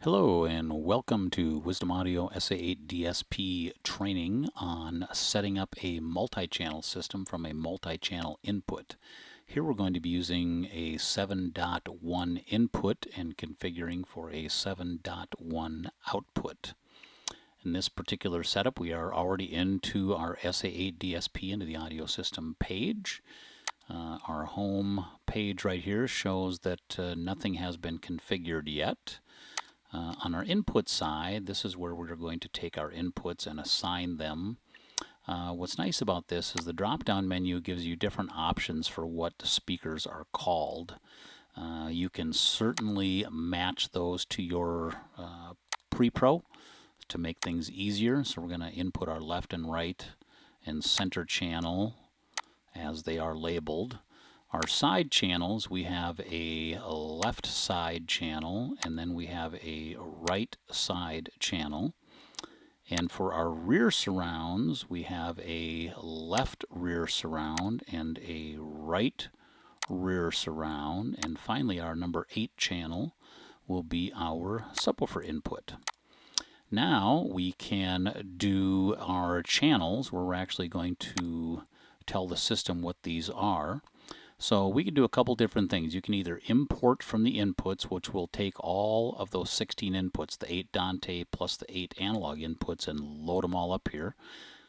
Hello and welcome to Wisdom Audio SA8 DSP training on setting up a multi-channel system from a multi-channel input. Here we're going to be using a 7.1 input and configuring for a 7.1 output. In this particular setup, we are already into our SA8 DSP into the audio system page. Our home page right here shows that nothing has been configured yet. On our input side, this is where we're going to take our inputs and assign them. What's nice about this is the drop-down menu gives you different options for what the speakers are called. You can certainly match those to your pre-pro to make things easier. So we're going to input our left and right and center channel as they are labeled. Our side channels, we have a left side channel and then we have a right side channel. And for our rear surrounds, we have a left rear surround and a right rear surround. And finally, our number 8 channel will be our subwoofer input. Now we can do our channels where we're actually going to tell the system what these are. So we can do a couple different things. You can either import from the inputs, which will take all of those 16 inputs, the 8 Dante plus the 8 analog inputs, and load them all up here.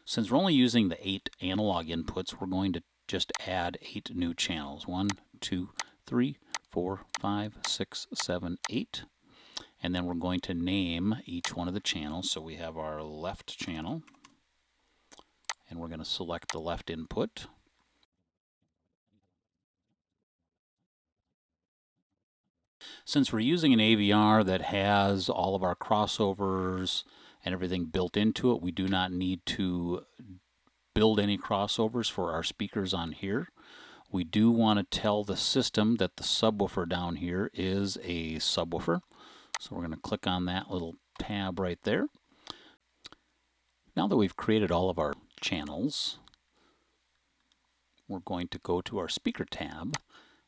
Since we're only using the 8 analog inputs, we're going to just add 8 new channels. 1, 2, 3, 4, 5, 6, 7, 8. And then we're going to name each one of the channels. So we have our left channel, and we're going to select the left input. Since we're using an AVR that has all of our crossovers and everything built into it, we do not need to build any crossovers for our speakers on here. We do want to tell the system that the subwoofer down here is a subwoofer. So we're going to click on that little tab right there. Now that we've created all of our channels, we're going to go to our speaker tab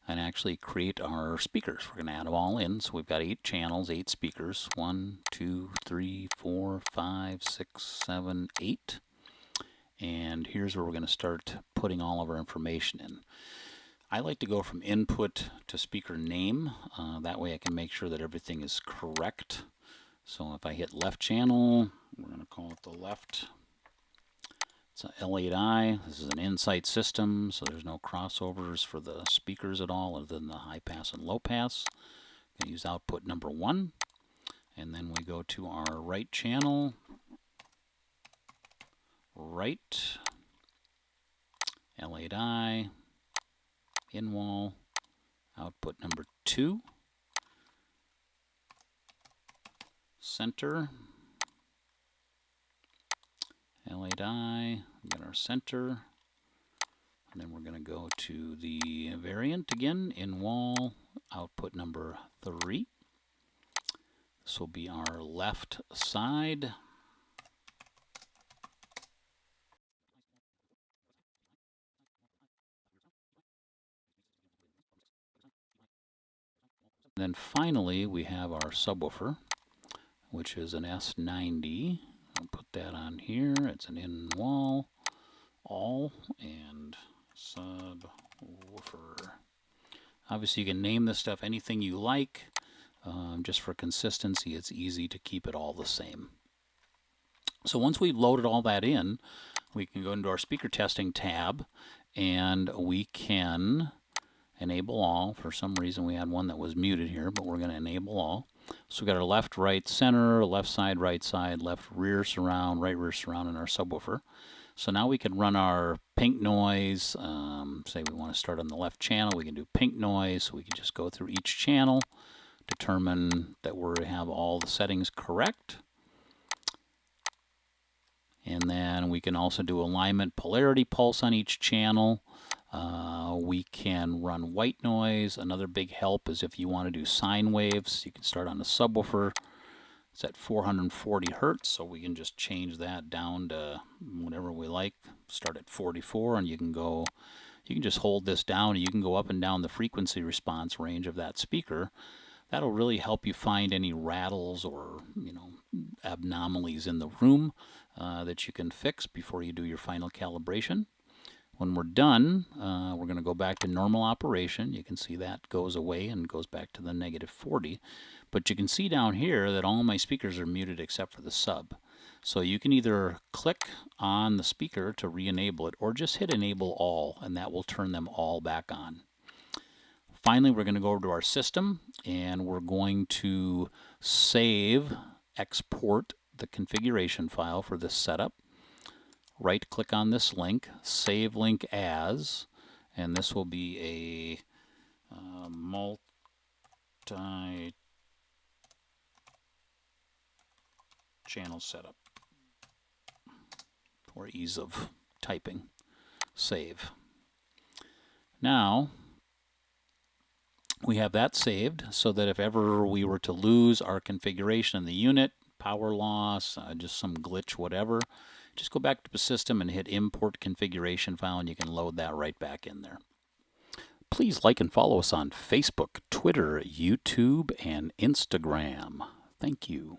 and actually create our speakers. We're going to add them all in. So we've got 8 channels, 8 speakers. 1, 2, 3, 4, 5, 6, 7, 8. And here's where we're going to start putting all of our information in. I like to go from input to speaker name. That way I can make sure that everything is correct. So if I hit left channel, we're going to call it the left. It's an L8i. This is an Insight system, so there's no crossovers for the speakers at all other than the high pass and low pass. I'm going to use output number 1. And then we go to our right channel. Right. L8i. In wall. Output number 2. Center. L8i, we got our center, and then we're going to go to the variant again, in wall, output number 3. This will be our left side. And then finally we have our subwoofer, which is an S90. I'll put that on here. It's an in wall, all, and subwoofer. Obviously you can name this stuff anything you like. Just for consistency, it's easy to keep it all the same. So once we've loaded all that in, we can go into our speaker testing tab and we can enable all. For some reason we had one that was muted here, but we're going to enable all. So we've got our left, right, center, left side, left rear surround, right rear surround, and our subwoofer. So now we can run our pink noise. Say we want to start on the left channel, we can do pink noise. So we can just go through each channel, determine that we have all the settings correct. And then we can also do alignment polarity pulse on each channel. We can run white noise. Another big help is if you want to do sine waves, you can start on the subwoofer. It's at 440 hertz, so we can just change that down to whatever we like. Start at 44, and you can just hold this down, and you can go up and down the frequency response range of that speaker That'll really help you find any rattles or anomalies in the room that you can fix before you do your final calibration. When we're done, we're going to go back to normal operation. You can see that goes away and goes back to the -40. But you can see down here that all my speakers are muted except for the sub. So you can either click on the speaker to re-enable it or just hit enable all, and that will turn them all back on. Finally, we're going to go over to our system, and we're going to export the configuration file for this setup. Right click on this link, save link as, and this will be a multi-channel setup for ease of typing. Save. Now we have that saved so that if ever we were to lose our configuration in the unit, power loss, just some glitch, whatever, just go back to the system and hit import configuration file, and you can load that right back in there. Please like and follow us on Facebook, Twitter, YouTube, and Instagram. Thank you.